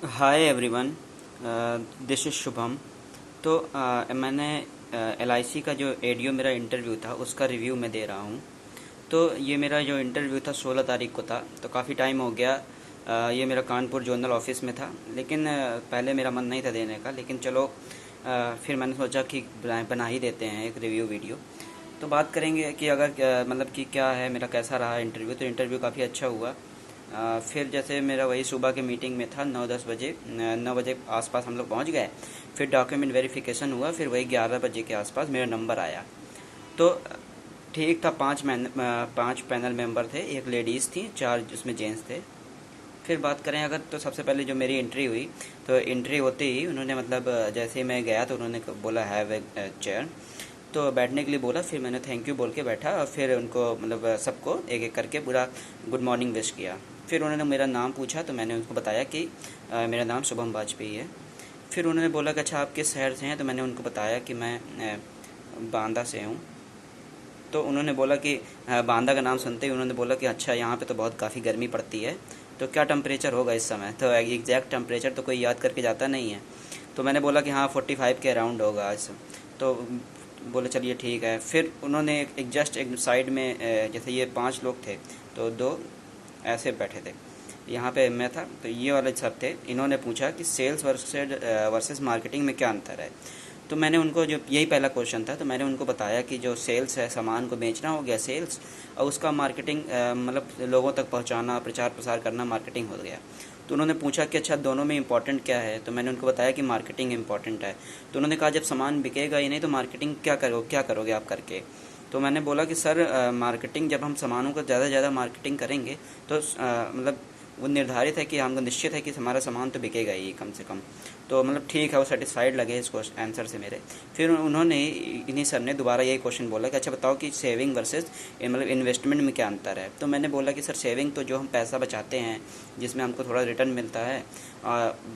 Hi everyone, this is Shubham. तो मैंने LIC का जो एडियो मेरा इंटरव्यू था उसका रिव्यू मैं दे रहा हूँ। तो ये मेरा जो इंटरव्यू था 16 तारीख को था, तो काफ़ी टाइम हो गया। ये मेरा कानपुर जोनल ऑफिस में था, लेकिन पहले मेरा मन नहीं था देने का, लेकिन चलो फिर मैंने सोचा कि बना ही देते हैं एक रिव्यू वीडियो। तो बात करेंगे कि अगर मतलब कि क्या है मेरा कैसा रहा इंटरव्यू। तो इंटरव्यू काफ़ी अच्छा हुआ। फिर जैसे मेरा वही सुबह के मीटिंग में था 9-10 बजे, 9 बजे आसपास हम लोग पहुंच गए। फिर डॉक्यूमेंट वेरिफिकेशन हुआ, फिर वही 11 बजे के आसपास मेरा नंबर आया। तो ठीक था, 5 पैनल मेंबर थे, एक लेडीज़ थी, 4 जिसमें जेंट्स थे। फिर बात करें अगर, तो सबसे पहले जो मेरी एंट्री हुई, तो एंट्री होते ही उन्होंने मतलब जैसे ही मैं गया तो उन्होंने बोला हैव ए चेयर। तो बैठने के लिए बोला, फिर मैंने थैंक यू बोल के बैठा और फिर उनको मतलब सबको एक एक करके पूरा गुड मॉर्निंग विश किया। फिर उन्होंने मेरा नाम पूछा, तो मैंने उनको बताया कि मेरा नाम शुभम वाजपेयी है। फिर उन्होंने बोला कि अच्छा आप किस शहर से हैं, तो मैंने उनको बताया कि मैं बांदा से हूँ। तो उन्होंने बोला कि बांदा का नाम सुनते ही उन्होंने बोला कि अच्छा यहाँ पे तो बहुत काफ़ी गर्मी पड़ती है, तो क्या टेम्परेचर होगा इस समय। तो एग्जैक्ट टेम्परेचर तो कोई याद करके जाता नहीं है। तो मैंने बोला कि हाँ 45 के अराउंड होगा आज। तो बोले चलिए ठीक है। फिर उन्होंने एक जस्ट एक साइड में जैसे ये 5 लोग थे, तो 2 ऐसे बैठे थे, यहाँ पे मैं था, तो ये वाले सब थे। इन्होंने पूछा कि सेल्स वर्सेस मार्केटिंग में क्या अंतर है। तो मैंने उनको, जो यही पहला क्वेश्चन था, तो मैंने उनको बताया कि जो सेल्स है, सामान को बेचना हो गया सेल्स, और उसका मार्केटिंग मतलब लोगों तक पहुंचाना, प्रचार प्रसार करना मार्केटिंग हो गया। तो उन्होंने पूछा कि अच्छा दोनों में इंपॉर्टेंट क्या है। तो मैंने उनको बताया कि मार्केटिंग इंपॉर्टेंट है। तो उन्होंने कहा जब सामान बिकेगा ही नहीं तो मार्केटिंग क्या करोगे आप करके। तो मैंने बोला कि सर मार्केटिंग, जब हम सामानों को ज़्यादा से ज़्यादा मार्केटिंग करेंगे तो मतलब वो निर्धारित है कि हमको निश्चित है कि हमारा सामान तो बिकेगा ही कम से कम। तो मतलब ठीक है, वो सेटिस्फाइड लगे इस आंसर से मेरे। फिर उन्होंने, इन्हीं सर ने दोबारा यही क्वेश्चन बोला कि अच्छा बताओ कि सेविंग वर्सेस मतलब इन्वेस्टमेंट में क्या अंतर है। तो मैंने बोला कि सर सेविंग तो जो हम पैसा बचाते हैं जिसमें हमको थोड़ा रिटर्न मिलता है,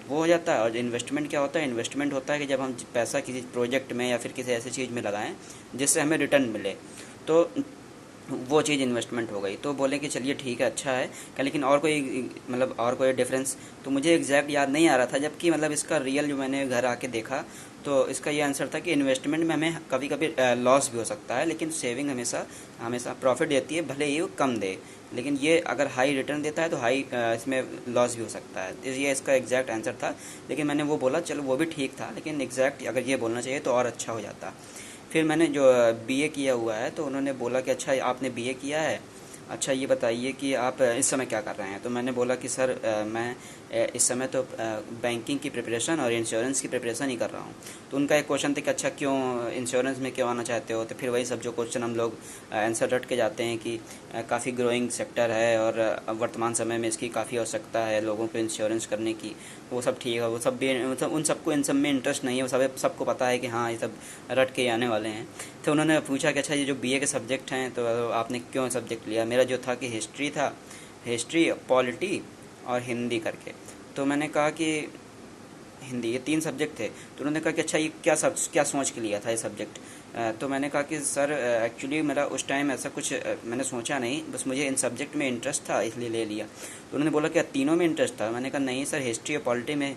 वो हो जाता है। और इन्वेस्टमेंट क्या होता है, इन्वेस्टमेंट होता है कि जब हम पैसा किसी प्रोजेक्ट में या फिर किसी ऐसी चीज़ में लगाएं जिससे हमें रिटर्न मिले, तो वो चीज़ इन्वेस्टमेंट हो गई। तो बोले कि चलिए ठीक है, अच्छा है क्या, लेकिन और कोई मतलब और कोई डिफरेंस। तो मुझे एग्जैक्ट याद नहीं आ रहा था, जबकि मतलब इसका रियल जो मैंने घर आके देखा, तो इसका ये आंसर था कि इन्वेस्टमेंट में हमें कभी कभी लॉस भी हो सकता है, लेकिन सेविंग हमेशा हमेशा प्रॉफिट देती है, भले ही वो कम दे। लेकिन ये अगर हाई रिटर्न देता है तो हाई इसमें लॉस भी हो सकता है। तो ये इसका एग्जैक्ट आंसर था। लेकिन मैंने वो बोला, चलो वो भी ठीक था, लेकिन एग्जैक्ट अगर ये बोलना चाहिए तो और अच्छा हो जाता। फिर मैंने जो बीए किया हुआ है, तो उन्होंने बोला कि अच्छा आपने बीए किया है, अच्छा ये बताइए कि आप इस समय क्या कर रहे हैं। तो मैंने बोला कि सर मैं इस समय तो बैंकिंग की प्रिपरेशन और इंश्योरेंस की प्रिपरेशन ही कर रहा हूँ। तो उनका एक क्वेश्चन था कि अच्छा क्यों इंश्योरेंस में क्यों आना चाहते हो। तो फिर वही सब जो क्वेश्चन हम लोग आंसर रट के जाते हैं कि काफ़ी ग्रोइंग सेक्टर है और वर्तमान समय में इसकी काफ़ी आवश्यकता है लोगों को इंश्योरेंस करने की। वो सब ठीक है, वो सब भी मतलब उन सबको इन सब में इंटरेस्ट नहीं है, वो सब सबको पता है कि हाँ ये सब रट के आने वाले हैं। तो उन्होंने पूछा कि अच्छा ये जो बीए के सब्जेक्ट हैं तो आपने क्यों सब्जेक्ट लिया। मेरा जो था कि हिस्ट्री था, हिस्ट्री, पॉलिटी और हिंदी करके। तो मैंने कहा कि हिंदी, ये 3 सब्जेक्ट थे। तो उन्होंने कहा कि अच्छा ये क्या सोच के लिया था ये सब्जेक्ट। तो मैंने कहा कि सर एक्चुअली मेरा उस टाइम ऐसा कुछ मैंने सोचा नहीं, बस मुझे इन सब्जेक्ट में इंटरेस्ट था इसलिए ले लिया। तो उन्होंने बोला कि तीनों में इंटरेस्ट था। मैंने कहा नहीं सर, हिस्ट्री और पॉलिटी में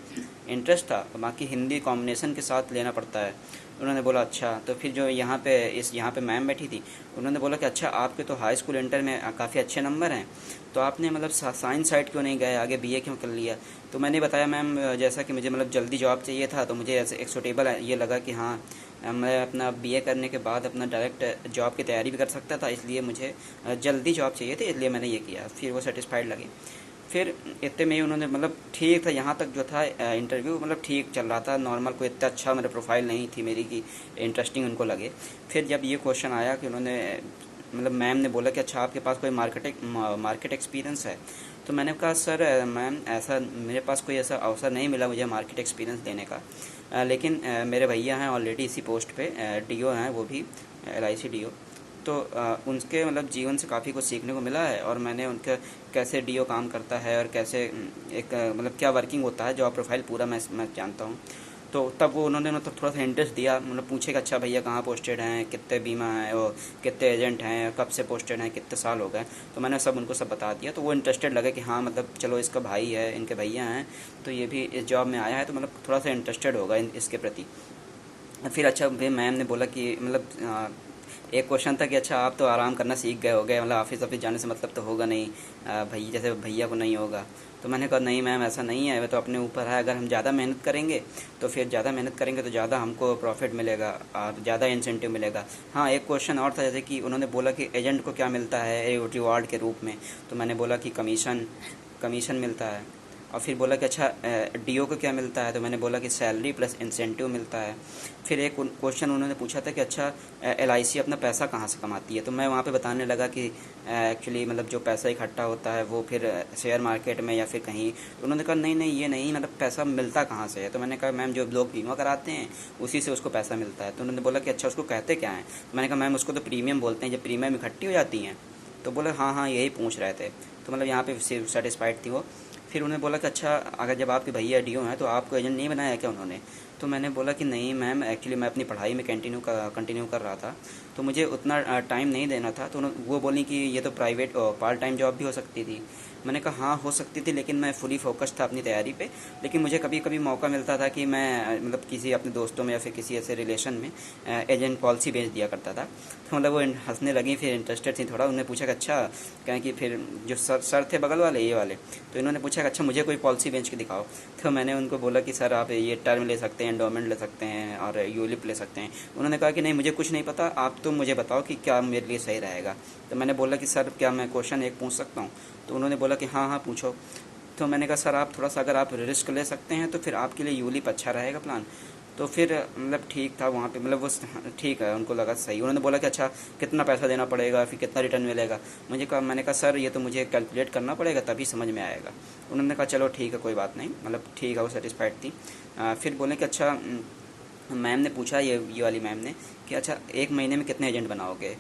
इंटरेस्ट था, बाकी हिंदी कॉम्बिनेशन के साथ लेना पड़ता है। उन्होंने बोला अच्छा। तो फिर जो यहाँ पे मैम बैठी थी, उन्होंने बोला कि अच्छा आपके तो हाई स्कूल इंटर में काफ़ी अच्छे नंबर हैं, तो आपने मतलब साइंस साइड क्यों नहीं गए, आगे बीए क्यों कर लिया। तो मैंने बताया मैम जैसा कि मुझे मतलब जल्दी जॉब चाहिए था, तो मुझे ऐसे एक सूटेबल ये लगा कि हाँ मैं अपना बीए करने के बाद अपना डायरेक्ट जॉब की तैयारी भी कर सकता था, इसलिए मुझे जल्दी जॉब चाहिए थी, इसलिए मैंने ये किया। फिर वो सेटिस्फाइड लगे। फिर इतने में ही उन्होंने मतलब ठीक था, यहाँ तक जो था इंटरव्यू मतलब ठीक चल रहा था, नॉर्मल, कोई इतना अच्छा मेरा प्रोफाइल नहीं थी मेरी कि इंटरेस्टिंग उनको लगे। फिर जब ये क्वेश्चन आया कि उन्होंने मतलब मैम ने बोला कि अच्छा आपके पास कोई मार्केट एक्सपीरियंस है। तो मैंने कहा सर मैम ऐसा मेरे पास कोई ऐसा अवसर नहीं मिला मुझे मार्केट एक्सपीरियंस देने का। लेकिन मेरे भैया हैं ऑलरेडी इसी पोस्ट पे, डीओ हैं वो भी, एलआईसी डीओ। तो उनके मतलब जीवन से काफ़ी कुछ सीखने को मिला है, और मैंने उनका कैसे डीओ काम करता है और कैसे एक मतलब क्या वर्किंग होता है, जॉब प्रोफाइल पूरा मैं जानता हूँ। तो तब वो उन्होंने मतलब थोड़ा सा इंटरेस्ट दिया, मतलब पूछे कि अच्छा भैया कहाँ पोस्टेड हैं, कितने बीमा है, वो कितने एजेंट हैं, कब से पोस्टेड हैं, कितने साल हो गए। तो मैंने सब उनको सब बता दिया, तो वो इंटरेस्टेड लगे कि हाँ मतलब चलो इसका भाई है, इनके भैया हैं, तो ये भी इस जॉब में आया है, तो मतलब थोड़ा सा इंटरेस्टेड होगा इसके प्रति। फिर अच्छा भाई मैम ने बोला कि मतलब एक क्वेश्चन था कि अच्छा आप तो आराम करना सीख गए होगे, मतलब ऑफिस जाने से मतलब तो होगा नहीं, भाई जैसे भैया को नहीं होगा। तो मैंने कहा नहीं मैम ऐसा नहीं है, वो तो अपने ऊपर है, अगर हम ज़्यादा मेहनत करेंगे तो फिर ज़्यादा मेहनत करेंगे तो ज़्यादा हमको प्रॉफिट मिलेगा और ज़्यादा इंसेंटिव मिलेगा। हाँ एक क्वेश्चन और था, जैसे कि उन्होंने बोला कि एजेंट को क्या मिलता है रिवार्ड के रूप में, तो मैंने बोला कि कमीशन कमीशन मिलता है। और फिर बोला कि अच्छा डीओ को क्या मिलता है, तो मैंने बोला कि सैलरी प्लस इंसेंटिव मिलता है। फिर एक क्वेश्चन उन्होंने पूछा था कि अच्छा एलआईसी अपना पैसा कहाँ से कमाती है, तो मैं वहाँ पे बताने लगा कि एक्चुअली मतलब जो पैसा इकट्ठा होता है वो फिर शेयर मार्केट में या फिर कहीं। तो उन्होंने कहा नहीं नहीं ये नहीं, मतलब पैसा मिलता कहाँ से है। तो मैंने कहा मैम जो लोग बीमा कराते हैं उसी से उसको पैसा मिलता है। तो उन्होंने बोला कि अच्छा उसको कहते क्या है, तो मैंने कहा मैम उसको तो प्रीमियम बोलते हैं, जब प्रीमियम इकट्ठी हो जाती हैं। तो बोले हाँ हाँ यही पूछ रहे थे। तो मतलब यहाँ पे सेटिस्फाइड थी वो। फिर उन्होंने बोला कि अच्छा अगर जब आपके भैया डीओ हैं तो आपको एजेंट नहीं बनाया क्या उन्होंने। तो मैंने बोला कि नहीं मैम एक्चुअली मैं अपनी पढ़ाई में कंटिन्यू कर रहा था, तो मुझे उतना टाइम नहीं देना था। तो वो बोली कि ये तो प्राइवेट पार्ट टाइम जॉब भी हो सकती थी। मैंने कहा हाँ हो सकती थी, लेकिन मैं फुली फोकस था अपनी तैयारी पे। लेकिन मुझे कभी कभी मौका मिलता था कि मैं मतलब किसी अपने दोस्तों में या फिर किसी ऐसे रिलेशन में एजेंट पॉलिसी बेच दिया करता था। तो मतलब वो हंसने लगी, फिर इंटरेस्टेड थी थोड़ा। उन्होंने पूछा कि अच्छा कहें कि फिर जो सर थे बगल वाले ये वाले, तो इन्होंने पूछा कि अच्छा मुझे कोई पॉलिसी बेच के दिखाओ। तो मैंने उनको बोला कि सर आप ये टर्म ले सकते हैं, एंडोमेंट ले सकते हैं और यूलिप ले सकते हैं। उन्होंने कहा कि नहीं मुझे कुछ नहीं पता, आप तो मुझे बताओ कि क्या मेरे लिए सही रहेगा। तो मैंने बोला कि सर क्या मैं क्वेश्चन एक पूछ सकता हूँ। तो उन्होंने बोला कि हाँ हाँ पूछो। तो मैंने कहा सर आप थोड़ा सा अगर आप रिस्क ले सकते हैं तो फिर आपके लिए यूलिप अच्छा रहेगा प्लान। तो फिर मतलब ठीक था वहाँ पे, मतलब वो ठीक है उनको लगा सही। उन्होंने बोला कि अच्छा कितना पैसा देना पड़ेगा, फिर कितना रिटर्न मिलेगा। मैंने कहा सर ये तो मुझे कैलकुलेट करना पड़ेगा तभी समझ में आएगा। उन्होंने कहा चलो ठीक है कोई बात नहीं, मतलब ठीक है वो सेटिस्फाइड थी। फिर बोले कि अच्छा मैम ने पूछा ये वाली मैम ने कि अच्छा एक महीने में कितने एजेंट बनाओगे।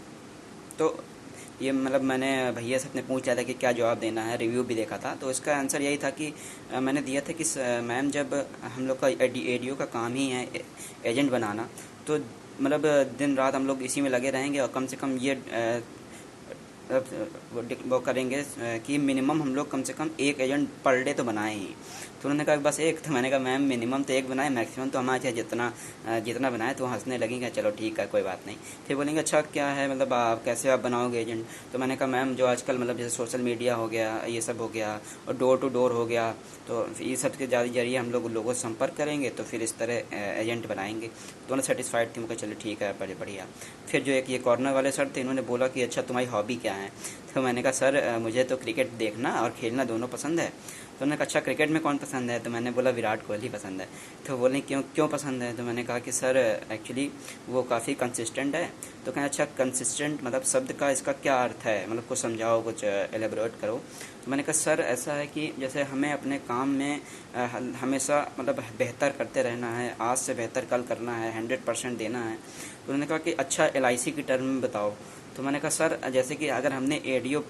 तो ये मतलब मैंने भैया से अपने पूछ लिया था कि क्या जवाब देना है, रिव्यू भी देखा था। तो इसका आंसर यही था कि मैंने दिया था कि मैम जब हम लोग का एडीओ का काम ही है एजेंट बनाना, तो मतलब दिन रात हम लोग इसी में लगे रहेंगे और कम से कम ये वो करेंगे कि मिनिमम हम लोग कम से कम एक एजेंट पर डे तो बनाए ही। तो उन्होंने कहा बस एक। तो मैंने कहा मैम मिनिमम तो एक बनाए, मैक्सिमम तो हमारे चाहे जितना बनाए। तो हंसने लगेंगे चलो ठीक है कोई बात नहीं। फिर बोलेंगे अच्छा क्या है मतलब आप कैसे आप बनाओगे एजेंट। तो मैंने कहा मैम जो आजकल मतलब जैसे सोशल मीडिया हो गया, ये सब हो गया और डोर टू डोर हो गया, तो ये सब के जरिए हम लोग लोगों से संपर्क करेंगे तो फिर इस तरह एजेंट बनाएंगे। दोनों सेटिस्फाइड थे, मुझे चलो ठीक है बड़े बढ़िया। फिर जो एक ये कॉर्नर वाले सर थे इन्होंने बोला कि अच्छा तुम्हारी हॉबी क्या है। तो मैंने कहा सर मुझे तो क्रिकेट देखना और खेलना दोनों पसंद है। तो उन्होंने कहा अच्छा क्रिकेट में कौन पसंद है। तो मैंने बोला विराट कोहली पसंद है। तो बोले क्यों क्यों पसंद है। तो मैंने कहा कि सर एक्चुअली वो काफ़ी कंसिस्टेंट है। तो कहें अच्छा कंसिस्टेंट मतलब शब्द का इसका क्या अर्थ है, मतलब कुछ समझाओ, कुछ एलेबोरेट करो। तो मैंने कहा सर ऐसा है कि जैसे हमें अपने काम में हमेशा मतलब बेहतर करते रहना है, आज से बेहतर कल करना है, 100% देना है। तो उन्होंने कहा कि अच्छा एलआईसी की टर्म में बताओ। तो मैंने कहा सर जैसे कि अगर हमने एडीओ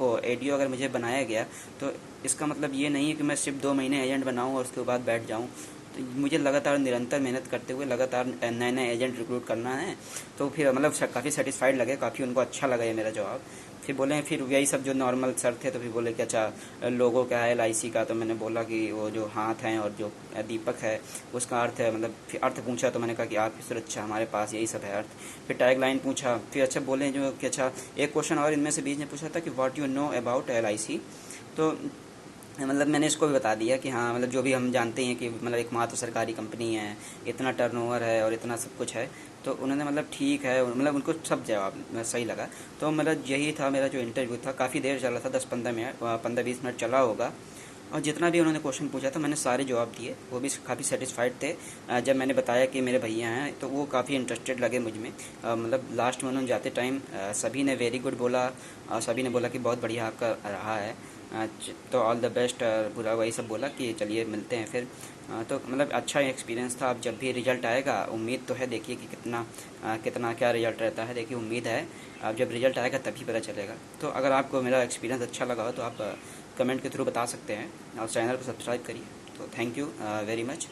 अगर मुझे बनाया गया तो इसका मतलब ये नहीं है कि मैं सिर्फ 2 महीने एजेंट बनाऊं और उसके बाद बैठ जाऊं। तो मुझे लगातार निरंतर मेहनत करते हुए लगातार नए नए एजेंट रिक्रूट करना है। तो फिर मतलब काफ़ी सेटिस्फाइड लगे, काफ़ी उनको अच्छा लगा ये मेरा जवाब। फिर बोले फिर यही सब जो नॉर्मल सर थे, तो फिर बोले कि अच्छा लोगो क्या है एलआईसी का। तो मैंने बोला कि वो जो हाथ हैं और जो दीपक है उसका अर्थ है, मतलब फिर अर्थ पूछा। तो मैंने कहा कि आपकी सुरक्षा हमारे पास यही सब है अर्थ। फिर टैग लाइन पूछा। फिर अच्छा बोले जो कि अच्छा एक क्वेश्चन और इनमें से बीच में पूछा था कि what you know about LIC. तो मतलब मैंने इसको भी बता दिया कि हाँ मतलब जो भी हम जानते हैं कि मतलब एक मात्र सरकारी कंपनी है, इतना टर्नओवर है और इतना सब कुछ है। तो उन्होंने मतलब ठीक है, मतलब उनको सब जवाब सही लगा। तो मतलब यही था मेरा जो इंटरव्यू था, काफ़ी देर चला था, 10-15 मिनट 15-20 मिनट चला होगा। और जितना भी उन्होंने क्वेश्चन पूछा था मैंने सारे जवाब दिए, वो भी काफ़ी सेटिस्फाइड थे। जब मैंने बताया कि मेरे भैया हैं तो वो काफ़ी इंटरेस्टेड लगे मुझ में। मतलब लास्ट में उन्होंने जाते टाइम सभी ने वेरी गुड बोला और सभी ने बोला कि बहुत बढ़िया आपका रहा है। तो ऑल द बेस्ट पूरा वही सब बोला कि चलिए मिलते हैं फिर। तो मतलब अच्छा एक्सपीरियंस था। अब जब भी रिजल्ट आएगा उम्मीद तो है, देखिए कि कितना क्या रिजल्ट रहता है, देखिए उम्मीद है। अब जब रिजल्ट आएगा तभी पता चलेगा। तो अगर आपको मेरा एक्सपीरियंस अच्छा लगा हो तो आप कमेंट के थ्रू बता सकते हैं और चैनल को सब्सक्राइब करिए। तो थैंक यू वेरी मच।